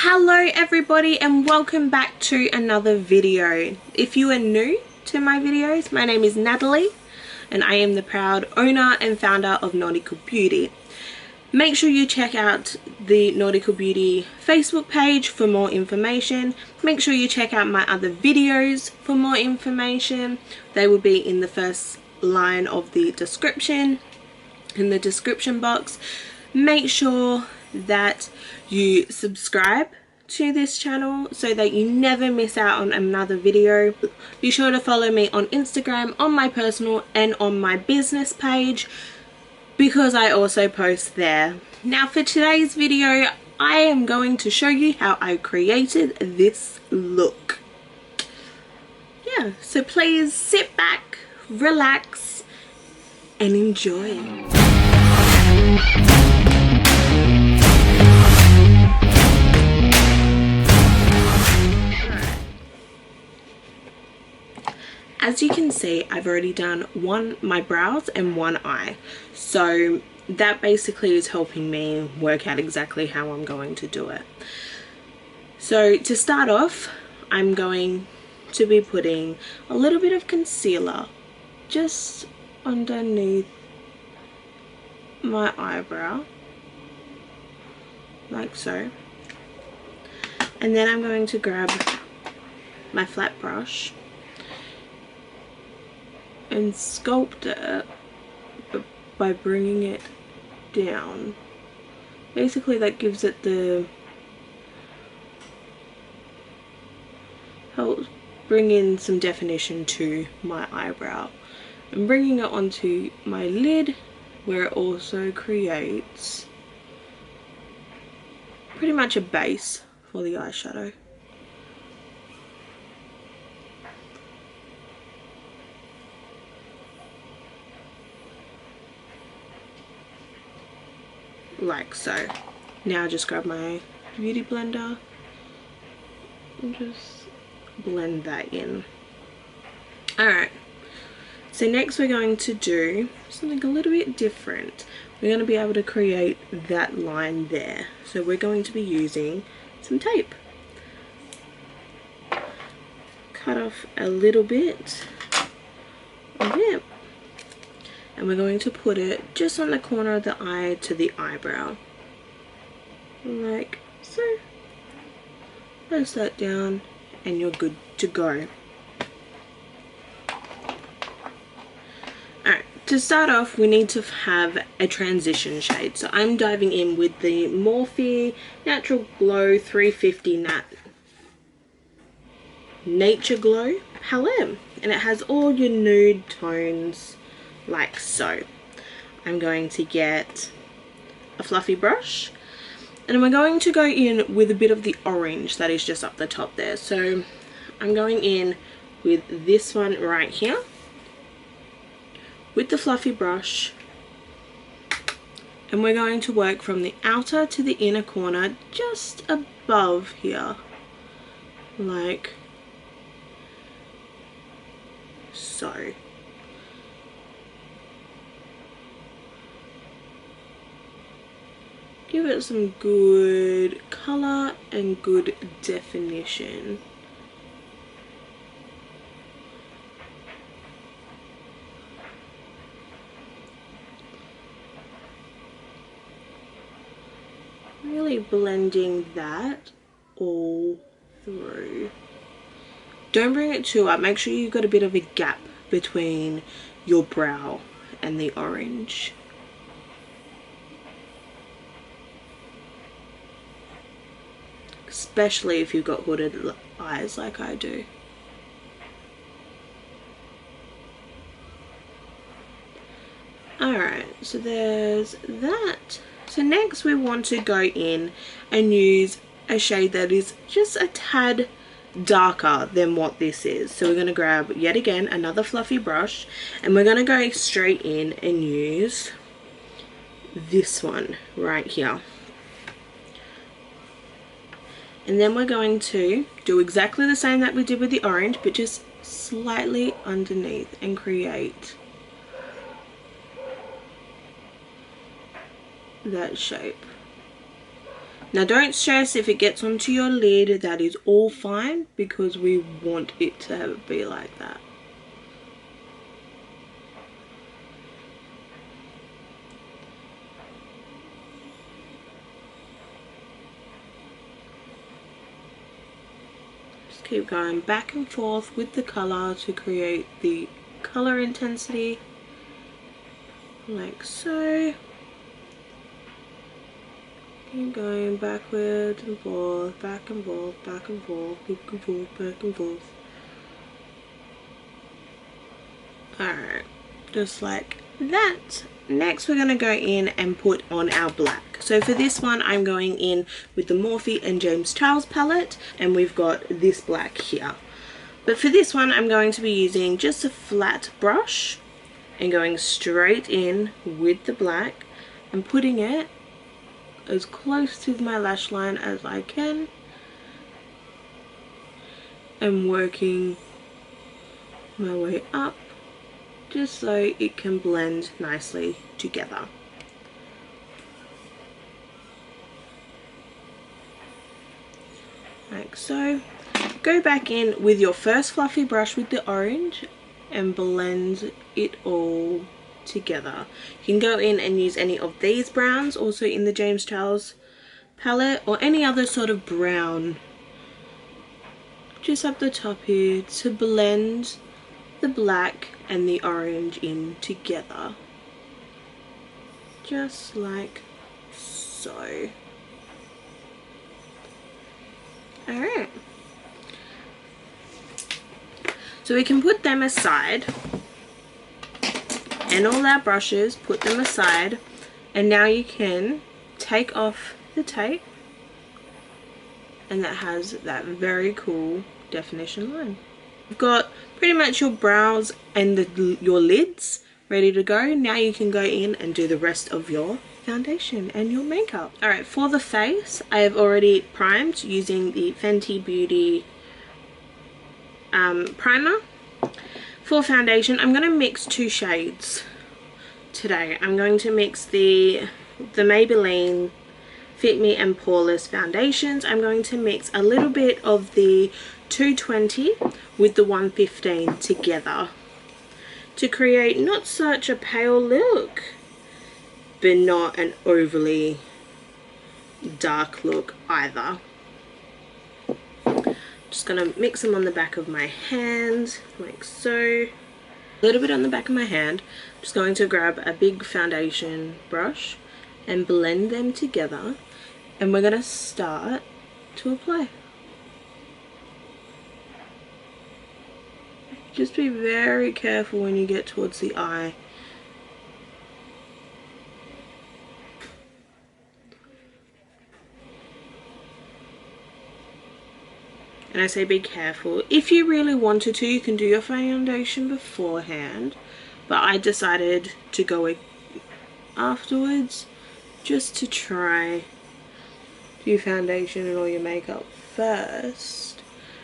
Hello everybody and welcome back to another video. If you are new to my videos, my name is Natalie and I am the proud owner and founder of Nautical Beauty. Make sure you check out the Nautical Beauty Facebook page for more information. Make sure you check out my other videos for more information. They will be in the first line of the description, in the description box. Make sure that you subscribe to this channel so that you never miss out on another video. Be sure to follow me on Instagram, on my personal and on my business page, because I also post there. Now for today's video, I am going to show you how I created this look. Yeah, so please sit back, relax and enjoy. As you can see, I've already done my brows and one eye, so that basically is helping me work out exactly how I'm going to do it. So to start off, I'm going to be putting a little bit of concealer just underneath my eyebrow, like so, and then I'm going to grab my flat brush and sculpt it by bringing it down. Basically that gives it helps bring in some definition to my eyebrow. And bringing it onto my lid, where it also creates pretty much a base for the eyeshadow. Like so. Now just grab my beauty blender and just blend that in. Alright, so next we're going to do something a little bit different. We're going to be able to create that line there. So we're going to be using some tape. Cut off a little bit of it. And we're going to put it just on the corner of the eye to the eyebrow, like so. Press that down and you're good to go. Alright, to start off we need to have a transition shade. So I'm diving in with the Morphe Natural Glow 350 Nature Glow palette, and it has all your nude tones like so. I'm going to get a fluffy brush and we're going to go in with a bit of the orange that is just up the top there. So I'm going in with this one right here with the fluffy brush, and we're going to work from the outer to the inner corner just above here, like so. Give it some good colour and good definition. Really blending that all through. Don't bring it too up. Make sure you've got a bit of a gap between your brow and the orange. Especially if you've got hooded eyes like I do. Alright, so there's that. So next we want to go in and use a shade that is just a tad darker than what this is. So we're going to grab yet again another fluffy brush and we're going to go straight in and use this one right here. And then we're going to do exactly the same that we did with the orange, but just slightly underneath and create that shape. Now don't stress if it gets onto your lid, that is all fine, because we want it to be like that. Just keep going back and forth with the colour to create the colour intensity, like so. Keep going backwards and forth, back and forth, back and forth, back and forth, back and forth. Alright, just like that. Next we're going to go in and put on our black. So for this one I'm going in with the Morphe and James Charles palette, and we've got this black here. But for this one I'm going to be using just a flat brush and going straight in with the black and putting it as close to my lash line as I can and working my way up just so it can blend nicely together. Like so. Go back in with your first fluffy brush with the orange and blend it all together. You can go in and use any of these browns also in the James Charles palette, or any other sort of brown just up the top here to blend the black and the orange in together, just like so. Alright, so we can put them aside, and all our brushes, put them aside, and now you can take off the tape, and that has that very cool definition line. You've got pretty much your brows and your lids ready to go. Now you can go in and do the rest of your foundation and your makeup. Alright, for the face I have already primed using the Fenty Beauty primer. For foundation I'm going to mix two shades today. I'm going to mix the Maybelline Fit Me and Poreless foundations. I'm going to mix a little bit of the 220 with the 115 together to create not such a pale look but not an overly dark look either. Just gonna mix them on the back of my hand like so. A little bit on the back of my hand. Just going to grab a big foundation brush and blend them together, and we're gonna start to apply. Just be very careful when you get towards the eye. And I say be careful. If you really wanted to, you can do your foundation beforehand, but I decided to go afterwards just to try do foundation and all your makeup first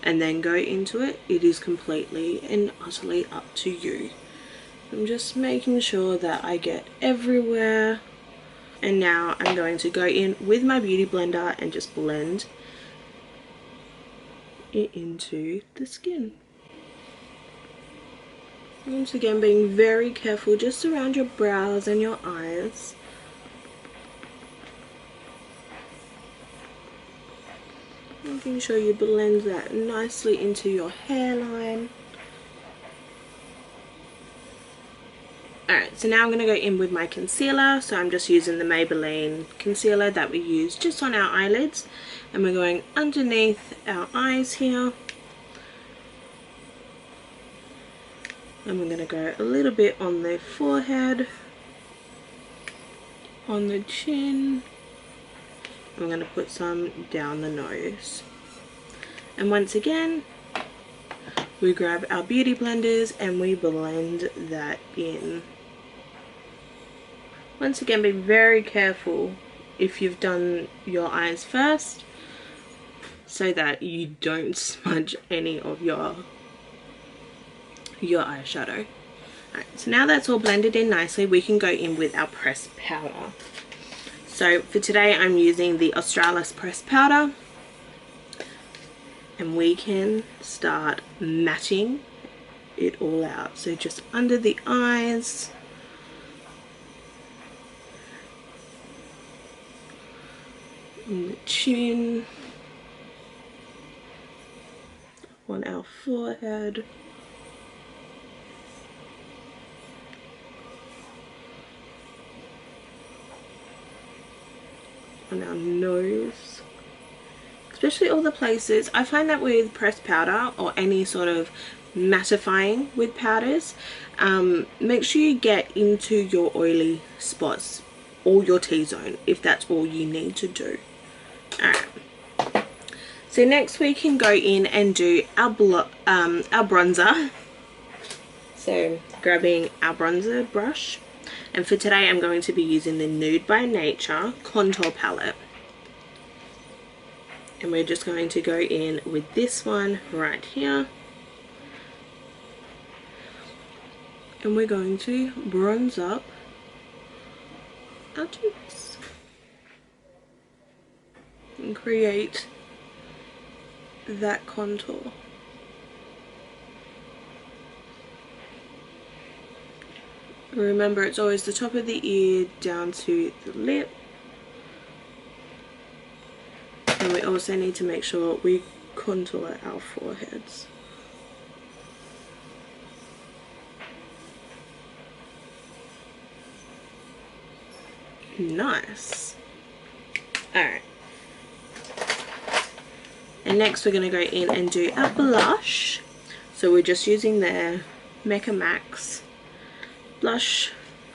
and then go into it. It is completely and utterly up to you. I'm just making sure that I get everywhere. And now I'm going to go in with my beauty blender and just blend it into the skin. Once again, being very careful just around your brows and your eyes. Making sure you blend that nicely into your hairline. Alright, so now I'm going to go in with my concealer. So I'm just using the Maybelline concealer that we use just on our eyelids. And we're going underneath our eyes here. And we're going to go a little bit on the forehead, on the chin. I'm going to put some down the nose. And once again, we grab our beauty blenders and we blend that in. Once again, be very careful if you've done your eyes first so that you don't smudge any of your eyeshadow. Alright, so now that's all blended in nicely, we can go in with our pressed powder. So for today I'm using the Australis pressed powder, and we can start matching it all out. So just under the eyes, on the chin, on our forehead, on our nose, especially all the places. I find that with pressed powder or any sort of mattifying with powders, make sure you get into your oily spots or your T-zone if that's all you need to do. Alright, so next we can go in and do our bronzer. So grabbing our bronzer brush, and for today I'm going to be using the Nude by Nature contour palette, and we're just going to go in with this one right here, and we're going to bronze up our cheeks and create that contour. Remember, it's always the top of the ear down to the lip, and we also need to make sure we contour our foreheads. Nice. Alright, and next we're going to go in and do our blush. So we're just using the Mecca Max Blush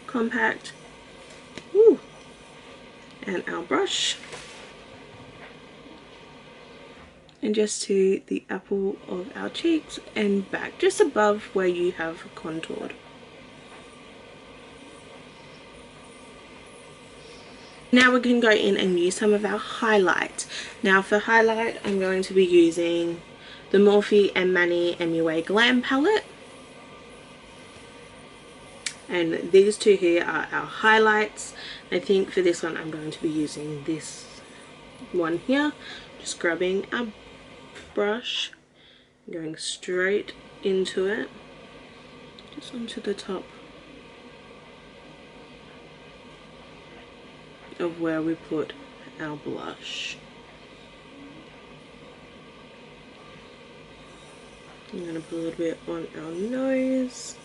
Compact. Woo. And our brush, and just to the apple of our cheeks and back, just above where you have contoured. Now we can go in and use some of our highlight. Now for highlight I'm going to be using the Morphe and Manny MUA Glam palette, and these two here are our highlights. I think for this one I'm going to be using this one here. Just grabbing our brush, going straight into it, just onto the top of where we put our blush. I'm going to put a little bit on our nose.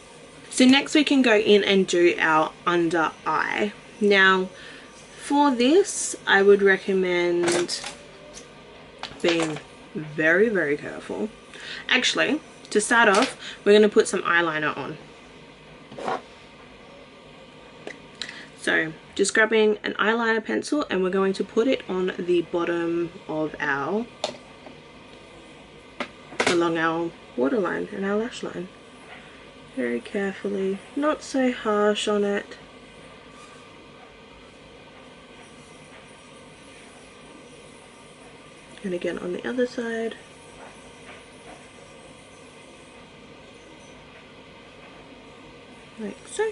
So next we can go in and do our under eye. Now for this I would recommend being very, very careful. Actually, to start off, we're going to put some eyeliner on. So just grabbing an eyeliner pencil, and we're going to put it on the bottom of our, along our waterline and our lash line. Very carefully, not so harsh on it. And again on the other side. Like so.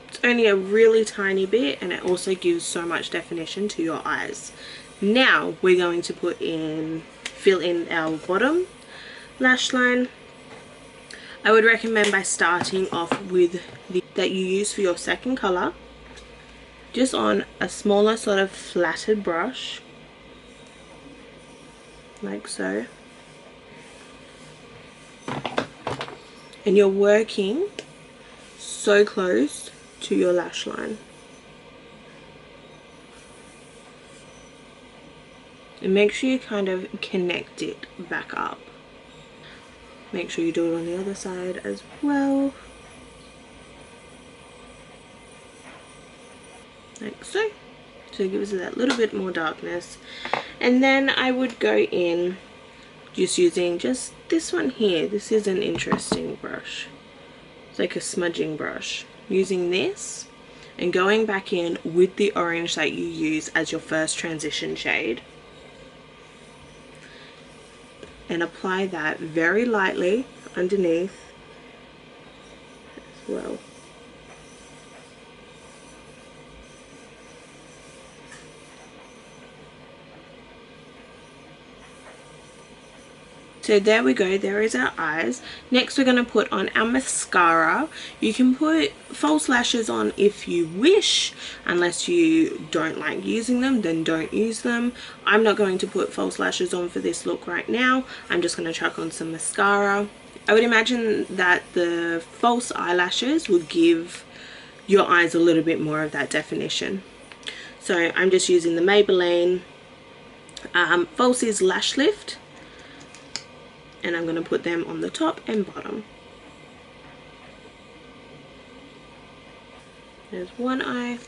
It's only a really tiny bit, and it also gives so much definition to your eyes. Now we're going to fill in our bottom lash line. I would recommend by starting off with that you use for your second color, just on a smaller sort of flattered brush, like so, and you're working so close to your lash line. And make sure you kind of connect it back up. Make sure you do it on the other side as well. Like so. So it gives it that little bit more darkness. And then I would go in just using just this one here. This is an interesting brush. It's like a smudging brush. Using this and going back in with the orange that you use as your first transition shade. And apply that very lightly underneath, well. So there we go, there is our eyes. Next we're going to put on our mascara. You can put false lashes on if you wish, unless you don't like using them, then don't use them. I'm not going to put false lashes on for this look right now. I'm just going to chuck on some mascara. I would imagine that the false eyelashes will give your eyes a little bit more of that definition. So I'm just using the Maybelline Falsie's Lash Lift. And I'm going to put them on the top and bottom. There's one eye.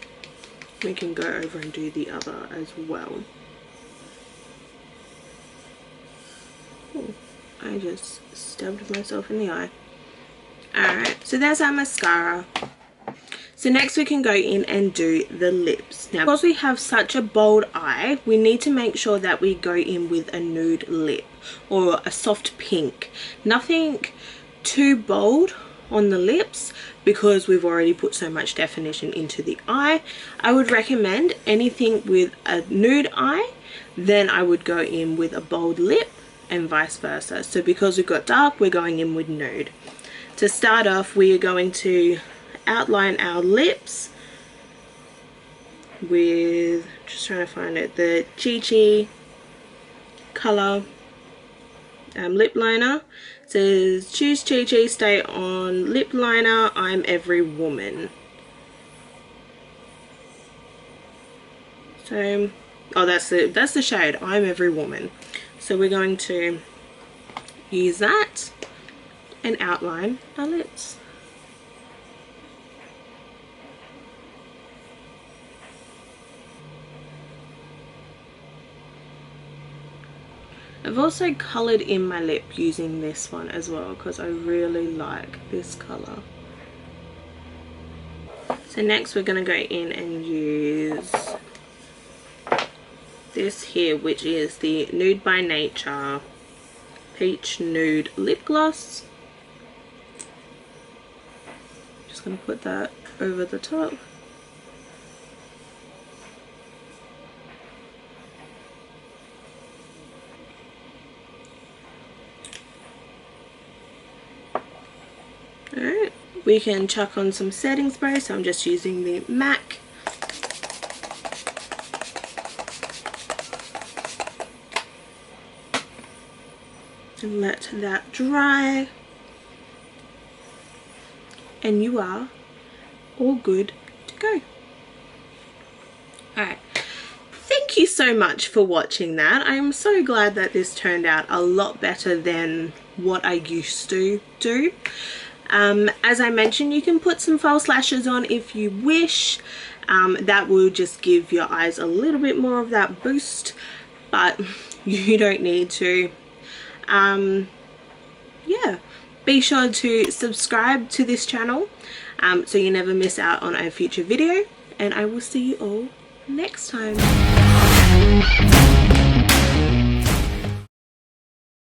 We can go over and do the other as well. Ooh, I just stabbed myself in the eye. Alright, so there's our mascara. So next we can go in and do the lips. Now because we have such a bold eye, we need to make sure that we go in with a nude lip or a soft pink. Nothing too bold on the lips because we've already put so much definition into the eye. I would recommend anything with a nude eye, then I would go in with a bold lip and vice versa. So because we've got dark, we're going in with nude. To start off, we are going to outline our lips with, just trying to find it, the ChiChi color lip liner. It says choose ChiChi, stay on lip liner, I'm every woman. So oh, that's the shade, I'm every woman. So we're going to use that and outline our lips. I've also coloured in my lip using this one as well because I really like this colour. So next we're going to go in and use this here, which is the Nude by Nature Peach Nude Lip Gloss. Just going to put that over the top. Alright, we can chuck on some setting spray, so I'm just using the M.A.C. And let that dry. And you are all good to go. Alright, thank you so much for watching that. I am so glad that this turned out a lot better than what I used to do. As I mentioned, you can put some false lashes on if you wish. That will just give your eyes a little bit more of that boost, but you don't need to. Yeah, be sure to subscribe to this channel so you never miss out on a future video, and I will see you all next time.